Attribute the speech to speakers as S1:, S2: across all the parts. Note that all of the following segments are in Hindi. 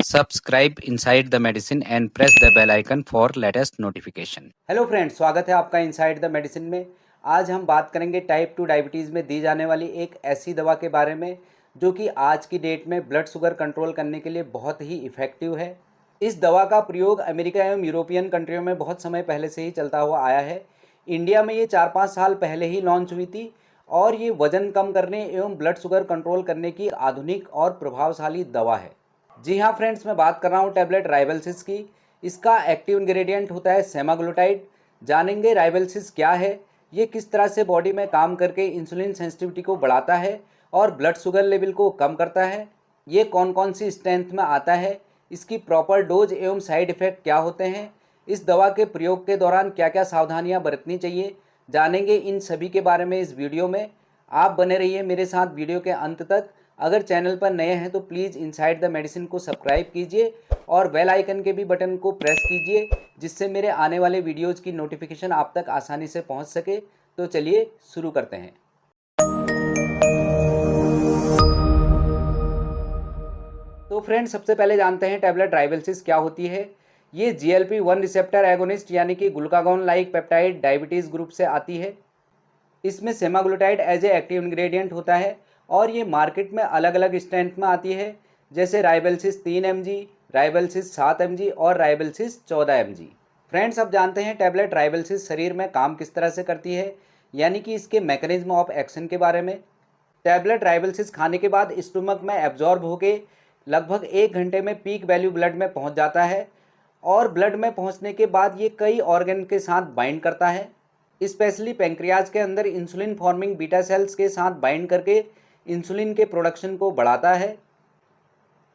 S1: Subscribe Inside the Medicine and press the bell icon for latest notification.
S2: Hello friends, स्वागत है आपका इनसाइड द मेडिसिन में। आज हम बात करेंगे टाइप 2 डायबिटीज़ में दी जाने वाली एक ऐसी दवा के बारे में जो कि आज की डेट में ब्लड शुगर कंट्रोल करने के लिए बहुत ही इफ़ेक्टिव है। इस दवा का प्रयोग अमेरिका एवं यूरोपियन कंट्रियों में बहुत समय पहले से ही चलता हुआ आया है। इंडिया में ये 4-5 साल पहले ही लॉन्च हुई थी और ये वज़न कम करने एवं ब्लड शुगर कंट्रोल करने की आधुनिक और प्रभावशाली दवा है। जी हाँ फ्रेंड्स, मैं बात कर रहा हूँ टैबलेट राइबेलसिस की। इसका एक्टिव इंग्रेडिएंट होता है सेमाग्लूटाइड। जानेंगे राइबेलसिस क्या है, ये किस तरह से बॉडी में काम करके इंसुलिन सेंसिटिविटी को बढ़ाता है और ब्लड शुगर लेवल को कम करता है, ये कौन कौन सी स्ट्रेंथ में आता है, इसकी प्रॉपर डोज एवं साइड इफ़ेक्ट क्या होते हैं, इस दवा के प्रयोग के दौरान क्या क्या सावधानियाँ बरतनी चाहिए, जानेंगे इन सभी के बारे में इस वीडियो में। आप बने रहिए मेरे साथ वीडियो के अंत तक। अगर चैनल पर नए हैं तो प्लीज़ इनसाइड द मेडिसिन को सब्सक्राइब कीजिए और बेल आइकन के भी बटन को प्रेस कीजिए, जिससे मेरे आने वाले वीडियोज़ की नोटिफिकेशन आप तक आसानी से पहुंच सके। तो चलिए शुरू करते हैं। तो फ्रेंड्स, सबसे पहले जानते हैं टैबलेट राइबेलसिस क्या होती है। ये GLP-1 रिसेप्टर एगोनिस्ट यानी कि glucagon like peptide diabetes group से आती है। इसमें semaglutide as a active ingredient होता है और ये मार्केट में अलग अलग स्ट्रेंथ में आती है, जैसे राइबेलसिस 3 mg, राइबेलसिस 7 mg और राइबेलसिस 14 mg। फ्रेंड्स, अब जानते हैं टैबलेट राइबेलसिस शरीर में काम किस तरह से करती है, यानी कि इसके मैकेनिज्म ऑफ एक्शन के बारे में। टैबलेट राइबेलसिस खाने के बाद स्टोमक में एब्जॉर्ब होके लगभग 1 घंटे में पीक वैल्यू ब्लड में पहुंच जाता है और ब्लड में पहुंचने के बाद ये कई ऑर्गन के साथ बाइंड करता है। स्पेशली पेंक्रियाज के अंदर इंसुलिन फॉर्मिंग बीटा सेल्स के साथ बाइंड करके इंसुलिन के प्रोडक्शन को बढ़ाता है।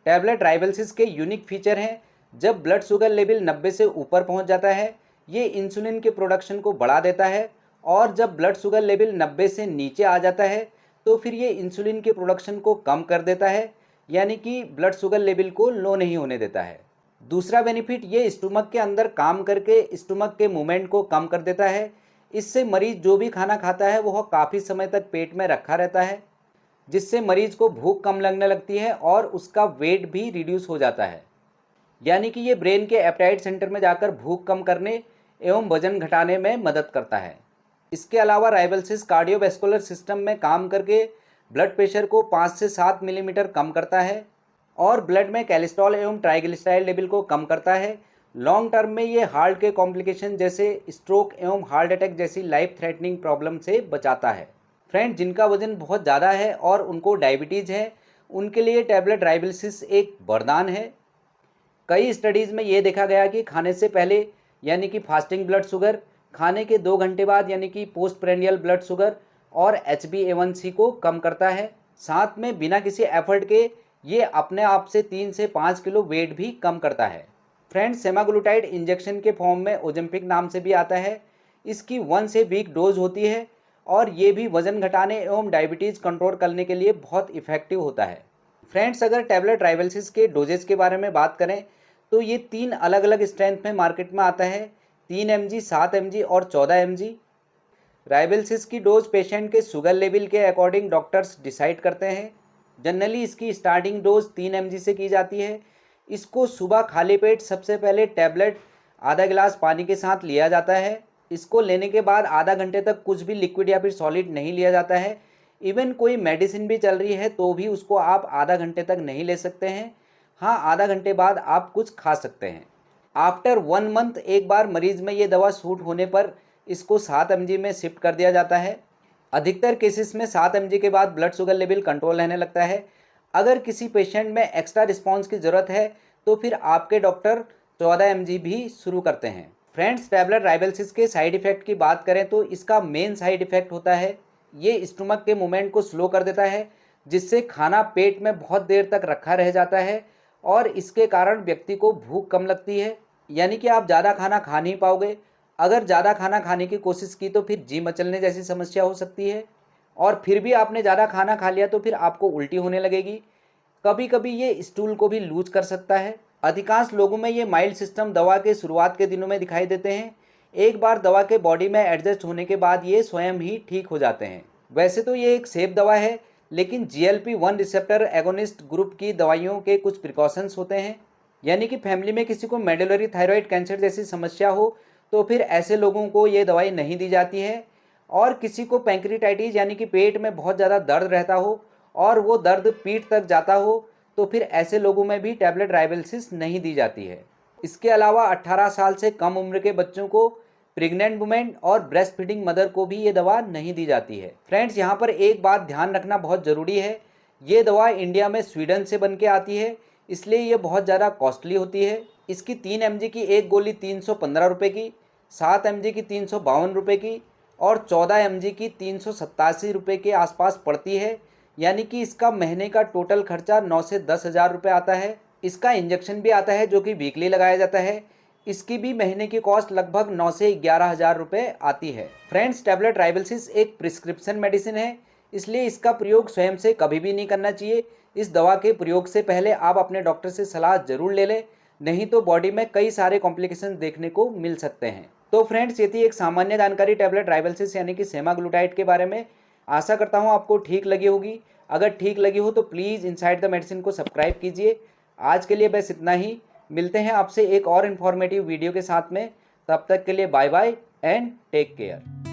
S2: टैबलेट राइबेलसिस के यूनिक फीचर हैं, जब ब्लड शुगर लेवल 90 से ऊपर पहुंच जाता है ये इंसुलिन के प्रोडक्शन को बढ़ा देता है, और जब ब्लड शुगर लेवल 90 से नीचे आ जाता है तो फिर ये इंसुलिन के प्रोडक्शन को कम कर देता है, यानी कि ब्लड शुगर लेवल को लो नहीं होने देता है। दूसरा बेनिफिट, ये स्टोमक के अंदर काम करके स्टोमक के मूवमेंट को कम कर देता है। इससे मरीज जो भी खाना खाता है वह काफ़ी समय तक पेट में रखा रहता है, जिससे मरीज को भूख कम लगने लगती है और उसका वेट भी रिड्यूस हो जाता है। यानी कि ये ब्रेन के एपेटाइट सेंटर में जाकर भूख कम करने एवं वजन घटाने में मदद करता है। इसके अलावा राइबेलसिस कार्डियोवैस्कुलर सिस्टम में काम करके ब्लड प्रेशर को 5 से 7 मिलीमीटर कम करता है और ब्लड में कोलेस्ट्रॉल एवं ट्राइग्लिसराइड लेवल को कम करता है। लॉन्ग टर्म में ये हार्ट के कॉम्प्लिकेशन जैसे स्ट्रोक एवं हार्ट अटैक जैसी लाइफ थ्रेटनिंग प्रॉब्लम से बचाता है। फ्रेंड, जिनका वजन बहुत ज़्यादा है और उनको डायबिटीज़ है, उनके लिए टैबलेट राइबेलसिस एक वरदान है। कई स्टडीज़ में ये देखा गया कि खाने से पहले यानी कि फास्टिंग ब्लड शुगर, खाने के 2 घंटे बाद यानी कि पोस्ट प्रेंडियल ब्लड शुगर और HbA1c को कम करता है। साथ में बिना किसी एफर्ट के ये अपने आप से 3 से 5 किलो वेट भी कम करता है। फ्रेंड्स, सेमाग्लूटाइड इंजेक्शन के फॉर्म में ओजेम्पिक नाम से भी आता है। इसकी 1 से वीक डोज होती है और ये भी वज़न घटाने एवं डायबिटीज़ कंट्रोल करने के लिए बहुत इफ़ेक्टिव होता है। फ्रेंड्स, अगर टैबलेट राइबेलसिस के डोजेज के बारे में बात करें तो ये 3 अलग अलग स्ट्रेंथ में मार्केट में आता है, 3 mg, 7 mg और 14 mg। राइबेलसिस की डोज पेशेंट के शुगर लेवल के अकॉर्डिंग डॉक्टर्स डिसाइड करते हैं। जनरली इसकी स्टार्टिंग डोज 3 mg से की जाती है। इसको सुबह खाली पेट सबसे पहले टैबलेट आधा गिलास पानी के साथ लिया जाता है। इसको लेने के बाद आधा घंटे तक कुछ भी लिक्विड या फिर सॉलिड नहीं लिया जाता है। इवन कोई मेडिसिन भी चल रही है तो भी उसको आप आधा घंटे तक नहीं ले सकते हैं। हाँ, आधा घंटे बाद आप कुछ खा सकते हैं। आफ्टर 1 मंथ एक बार मरीज में ये दवा सूट होने पर इसको 7 mg में शिफ्ट कर दिया जाता है। अधिकतर केसेस में 7 mg के बाद ब्लड शुगर लेवल कंट्रोल रहने लगता है। अगर किसी पेशेंट में एक्स्ट्रा रिस्पॉन्स की ज़रूरत है तो फिर आपके डॉक्टर 14 mg भी शुरू करते हैं। फ्रेंड्स, टैबलेट राइबेलसिस के साइड इफ़ेक्ट की बात करें तो इसका मेन साइड इफ़ेक्ट होता है ये स्टोमक के मूवमेंट को स्लो कर देता है, जिससे खाना पेट में बहुत देर तक रखा रह जाता है और इसके कारण व्यक्ति को भूख कम लगती है, यानी कि आप ज़्यादा खाना खा नहीं पाओगे। अगर ज़्यादा खाना खाने की कोशिश की तो फिर जी मचलने जैसी समस्या हो सकती है, और फिर भी आपने ज़्यादा खाना खा लिया तो फिर आपको उल्टी होने लगेगी। कभी कभी ये स्टूल को भी लूज कर सकता है। अधिकांश लोगों में ये माइल्ड सिस्टम दवा के शुरुआत के दिनों में दिखाई देते हैं। एक बार दवा के बॉडी में एडजस्ट होने के बाद ये स्वयं ही ठीक हो जाते हैं। वैसे तो ये एक सेफ दवा है, लेकिन GLP-1 रिसेप्टर एगोनिस्ट ग्रुप की दवाइयों के कुछ प्रिकॉशंस होते हैं। यानी कि फैमिली में किसी को मेडुलरी थायराइड कैंसर जैसी समस्या हो तो फिर ऐसे लोगों को ये दवाई नहीं दी जाती है। और किसी को पैंक्रीटाइटिस यानी कि पेट में बहुत ज़्यादा दर्द रहता हो और वो दर्द पीठ तक जाता हो तो फिर ऐसे लोगों में भी टैबलेट राइबेलसिस नहीं दी जाती है। इसके अलावा 18 साल से कम उम्र के बच्चों को, प्रेग्नेंट वुमेन और ब्रेस्ट फीडिंग मदर को भी ये दवा नहीं दी जाती है। फ्रेंड्स, यहाँ पर एक बात ध्यान रखना बहुत ज़रूरी है, ये दवा इंडिया में स्वीडन से बन के आती है, इसलिए ये बहुत ज़्यादा कॉस्टली होती है। इसकी 3 mg की एक गोली 315 रुपये की, 7 mg की 352 रुपये की और 14 mg की 387 रुपये के आसपास पड़ती है। यानी कि इसका महीने का टोटल खर्चा 9 से 10 हज़ार रुपये आता है। इसका इंजेक्शन भी आता है जो कि वीकली लगाया जाता है। इसकी भी महीने की कॉस्ट लगभग 9 से 11 हज़ार रुपये आती है। फ्रेंड्स, टैबलेट राइबेलसिस एक प्रिस्क्रिप्शन मेडिसिन है, इसलिए इसका प्रयोग स्वयं से कभी भी नहीं करना चाहिए। इस दवा के प्रयोग से पहले आप अपने डॉक्टर से सलाह जरूर ले लें, नहीं तो बॉडी में कई सारे कॉम्प्लिकेशन देखने को मिल सकते हैं। तो फ्रेंड्स, ये थी एक सामान्य जानकारी टैबलेट राइबेलसिस यानी कि सेमाग्लूटाइड के बारे में। आशा करता हूँ आपको ठीक लगी होगी। अगर ठीक लगी हो तो प्लीज़ इनसाइड द मेडिसिन को सब्सक्राइब कीजिए। आज के लिए बस इतना ही। मिलते हैं आपसे एक और इन्फॉर्मेटिव वीडियो के साथ में। तब तक के लिए bye bye and take care.